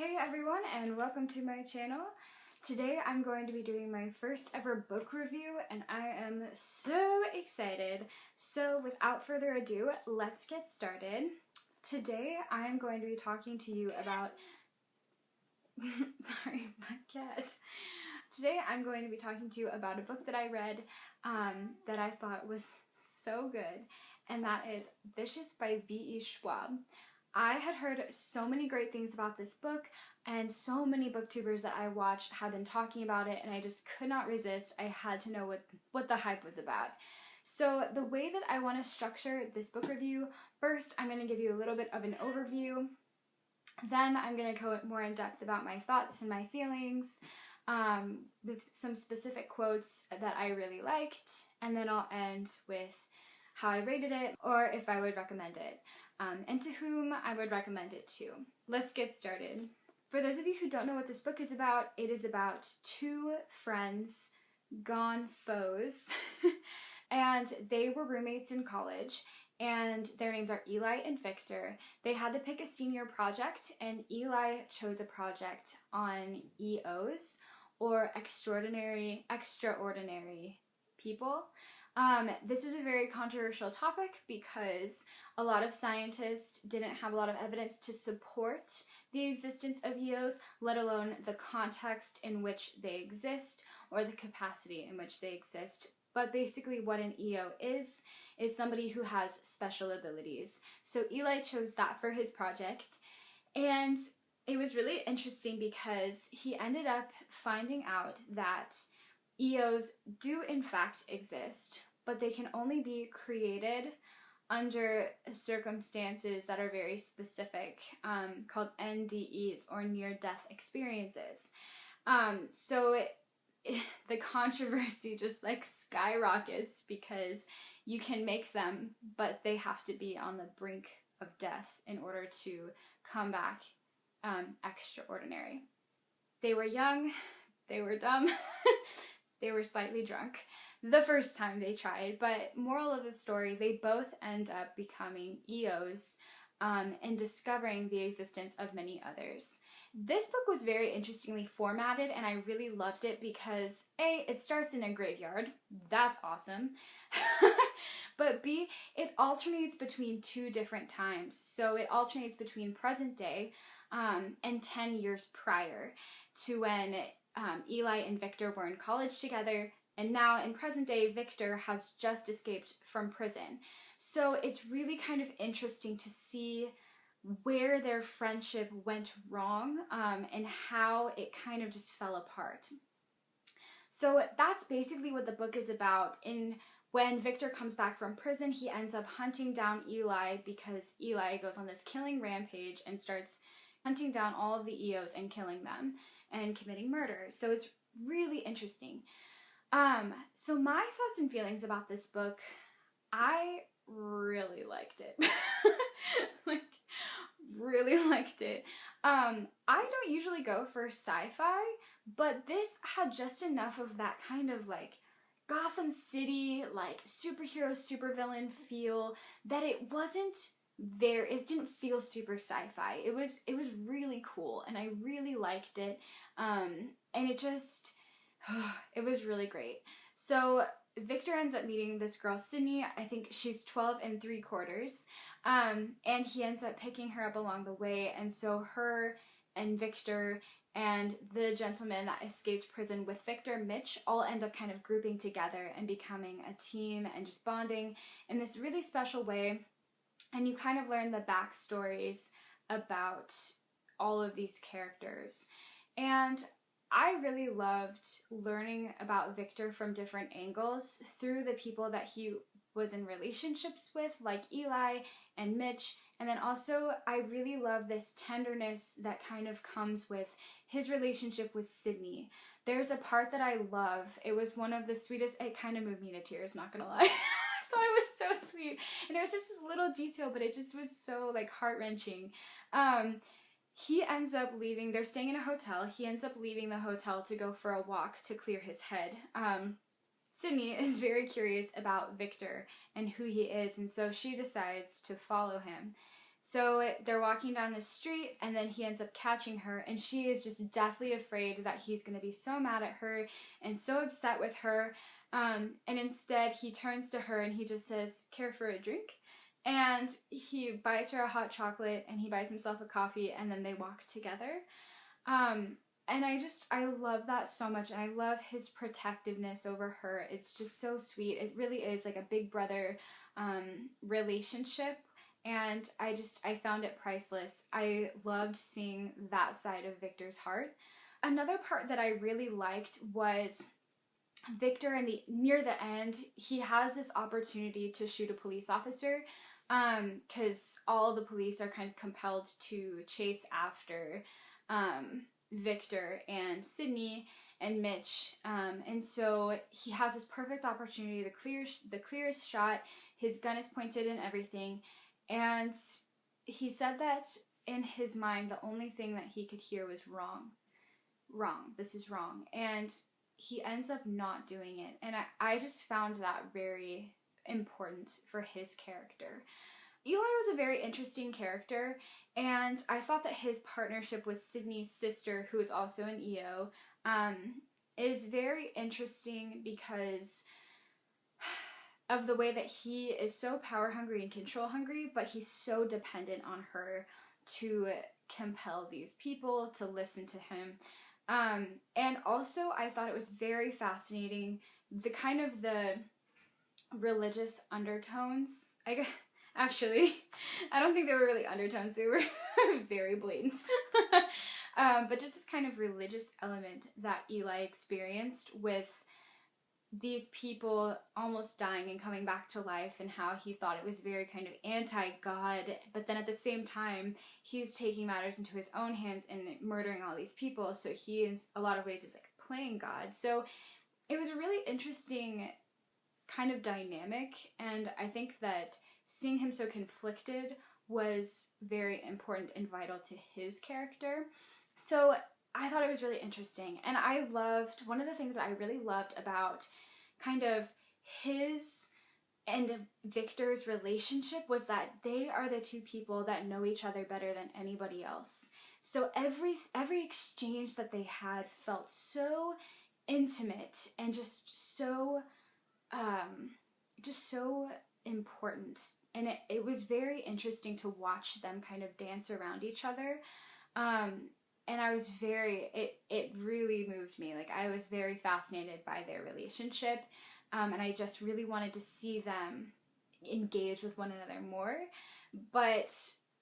Hey everyone, and welcome to my channel. Today I'm going to be doing my first ever book review and I am so excited. So without further ado, let's get started. Today I'm going to be talking to you about sorry, my cat. Today I'm going to be talking to you about a book that I read that I thought was so good, and that is Vicious by V.E. Schwab. I had heard so many great things about this book, and so many booktubers that I watched had been talking about it, and I just could not resist. I had to know what the hype was about. So the way that I want to structure this book review, first I'm going to give you a little bit of an overview, then I'm going to go more in depth about my thoughts and my feelings, with some specific quotes that I really liked, and then I'll end with how I rated it, or if I would recommend it, and to whom I would recommend it to. Let's get started. For those of you who don't know what this book is about, it is about two friends gone foes, and they were roommates in college, and their names are Eli and Victor. They had to pick a senior project, and Eli chose a project on EOs, or extraordinary people. This is a very controversial topic because a lot of scientists didn't have a lot of evidence to support the existence of EOs, let alone the context in which they exist or the capacity in which they exist. But basically what an EO is somebody who has special abilities. So Eli chose that for his project, and it was really interesting because he ended up finding out that EOs do in fact exist, but they can only be created under circumstances that are very specific, called NDEs, or near-death experiences. The controversy just like skyrockets because you can make them, but they have to be on the brink of death in order to come back extraordinary. They were young, they were dumb, they were slightly drunk the first time they tried, but moral of the story, they both end up becoming EOs and discovering the existence of many others. This book was very interestingly formatted, and I really loved it because A, it starts in a graveyard, that's awesome, but B, it alternates between two different times. So it alternates between present day and 10 years prior to when Eli and Victor were in college together, and now in present day, Victor has just escaped from prison. So it's really kind of interesting to see where their friendship went wrong, and how it kind of just fell apart. So that's basically what the book is about. When Victor comes back from prison, he ends up hunting down Eli because Eli goes on this killing rampage and starts hunting down all of the EOs and killing them and committing murder. So it's really interesting. So my thoughts and feelings about this book, I really liked it. Really liked it. I don't usually go for sci-fi, but this had just enough of that kind of like Gotham City, like superhero, supervillain feel that it didn't feel super sci-fi. It was really cool, and I really liked it. And it just, it was really great. So Victor ends up meeting this girl, Sydney. I think she's 12 3/4. And he ends up picking her up along the way. And so her and Victor and the gentleman that escaped prison with Victor, Mitch, all end up kind of grouping together and becoming a team and just bonding in this really special way. And you kind of learn the backstories about all of these characters. And I really loved learning about Victor from different angles through the people that he was in relationships with, like Eli and Mitch. And then also I really love this tenderness that kind of comes with his relationship with Sydney. There's a part that I love. It was one of the sweetest, it kind of moved me to tears, not gonna lie. I thought it was so sweet. And it was just this little detail, but it just was so like heart-wrenching. He ends up leaving, they're staying in a hotel, he ends up leaving the hotel to go for a walk to clear his head. Sydney is very curious about Victor and who he is, and so she decides to follow him. So they're walking down the street, and then he ends up catching her, and she is just deathly afraid that he's going to be so mad at her and so upset with her. And instead, he turns to her and he just says, "Care for a drink?" And he buys her a hot chocolate, and he buys himself a coffee, and then they walk together. And I love that so much, and I love his protectiveness over her. It's just so sweet. It really is like a big brother relationship, and I found it priceless. I loved seeing that side of Victor's heart. Another part that I really liked was Victor near the end, he has this opportunity to shoot a police officer, because all the police are kind of compelled to chase after Victor and Sydney and Mitch, and so he has this perfect opportunity, the clearest shot. His gun is pointed and everything, and he said that in his mind the only thing that he could hear was wrong, this is wrong, and he ends up not doing it. And I just found that very important for his character. Eli was a very interesting character, and I thought that his partnership with Sydney's sister, who is also an EO, is very interesting because of the way that he is so power hungry and control hungry, but he's so dependent on her to compel these people to listen to him. And also I thought it was very fascinating, the religious undertones. Actually, I don't think they were really undertones, they were very blatant. But just this kind of religious element that Eli experienced with these people almost dying and coming back to life, and how he thought it was very kind of anti-God, but then at the same time, he's taking matters into his own hands and murdering all these people, so he, in a lot of ways, is like playing God. So it was a really interesting kind of dynamic, and I think that seeing him so conflicted was very important and vital to his character. So I thought it was really interesting, and one of the things that I really loved about kind of his and Victor's relationship was that they are the two people that know each other better than anybody else. So every exchange that they had felt so intimate and just so important, and it was very interesting to watch them kind of dance around each other. And I was it really moved me. Like, I was very fascinated by their relationship, and I just really wanted to see them engage with one another more. But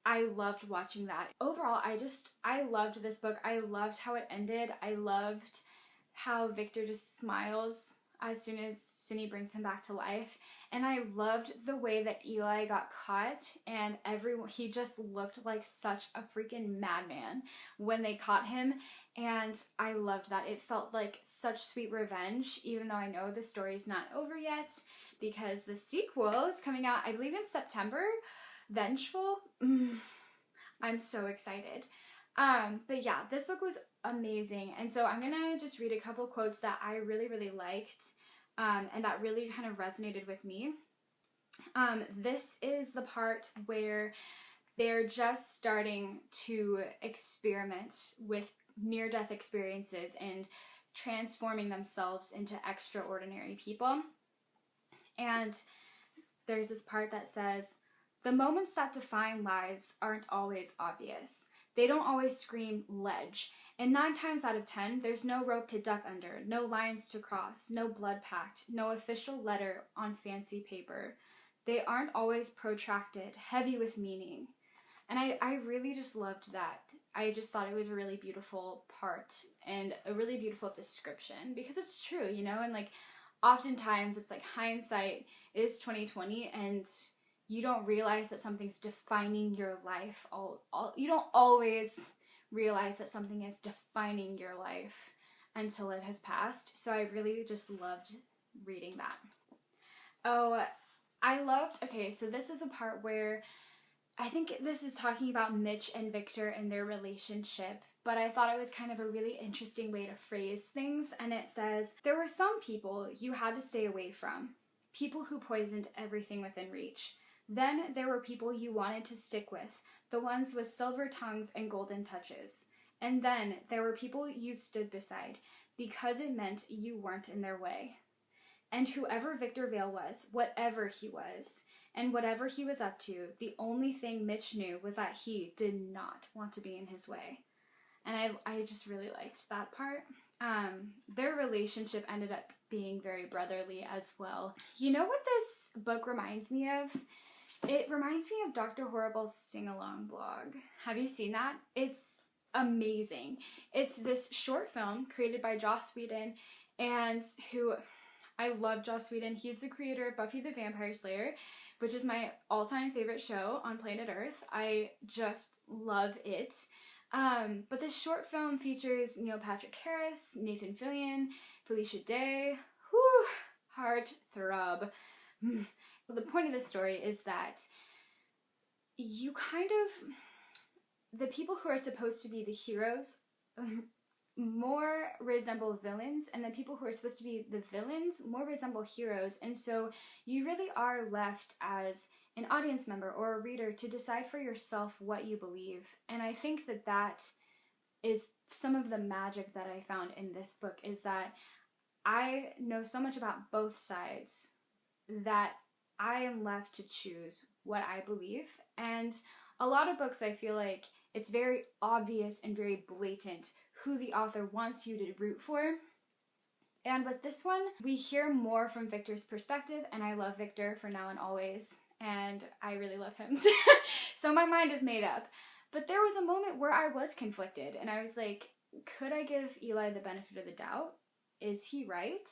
I loved watching that. Overall, I loved this book. I loved how it ended. I loved how Victor just smiles as soon as Cindy brings him back to life. And I loved the way that Eli got caught, and he just looked like such a freaking madman when they caught him, and I loved that. It felt like such sweet revenge, even though I know the story's not over yet, because the sequel is coming out, I believe, in September. Vengeful. I'm so excited. But yeah, this book was amazing, and so I'm gonna just read a couple quotes that I really, really liked, and that really kind of resonated with me. This is the part where they're just starting to experiment with near-death experiences and transforming themselves into extraordinary people. And there's this part that says, "The moments that define lives aren't always obvious. They don't always scream ledge. And 9 times out of 10, there's no rope to duck under, no lines to cross, no blood pact, no official letter on fancy paper. They aren't always protracted, heavy with meaning." And I really just loved that. I just thought it was a really beautiful part and a really beautiful description, because it's true, and like oftentimes it's like hindsight is 2020, and you don't realize that something's defining your life. You don't always realize that something is defining your life until it has passed. So I really just loved reading that. Okay, so this is a part where I think this is talking about Mitch and Victor and their relationship, but I thought it was kind of a really interesting way to phrase things, and it says, "There were some people you had to stay away from, people who poisoned everything within reach. Then there were people you wanted to stick with, the ones with silver tongues and golden touches. And then there were people you stood beside, because it meant you weren't in their way. And whoever Victor Vale was, whatever he was, and whatever he was up to, the only thing Mitch knew was that he did not want to be in his way. And I just really liked that part. Their relationship ended up being very brotherly as well. You know what this book reminds me of? It reminds me of Dr. Horrible's sing-along blog. Have you seen that? It's amazing. It's this short film created by Joss Whedon, and I love Joss Whedon. He's the creator of Buffy the Vampire Slayer, which is my all-time favorite show on planet Earth. I just love it. But this short film features Neil Patrick Harris, Nathan Fillion, Felicia Day. Whew, heart throb. The point of this story is that you the people who are supposed to be the heroes more resemble villains, and the people who are supposed to be the villains more resemble heroes. And so you really are left as an audience member or a reader to decide for yourself what you believe. And I think that is some of the magic that I found in this book, is that I know so much about both sides that I am left to choose what I believe. And a lot of books, I feel like it's very obvious and very blatant who the author wants you to root for. And with this one, we hear more from Victor's perspective, and I love Victor for now and always, and I really love him. So my mind is made up. But there was a moment where I was conflicted, and I was like, could I give Eli the benefit of the doubt? Is he right?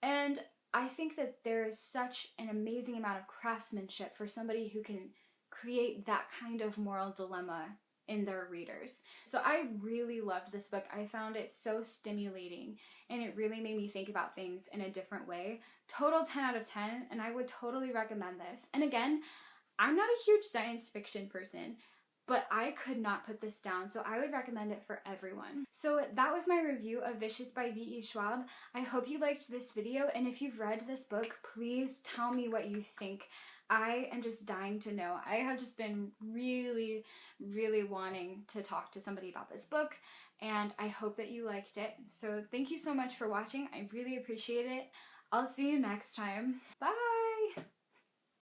And I think that there is such an amazing amount of craftsmanship for somebody who can create that kind of moral dilemma in their readers. So I really loved this book. I found it so stimulating, and it really made me think about things in a different way. Total 10 out of 10, and I would totally recommend this. And again, I'm not a huge science fiction person, but I could not put this down, so I would recommend it for everyone. So that was my review of Vicious by V.E. Schwab. I hope you liked this video, and if you've read this book, please tell me what you think. I am just dying to know. I have just been really, really wanting to talk to somebody about this book, and I hope that you liked it. So thank you so much for watching. I really appreciate it. I'll see you next time. Bye!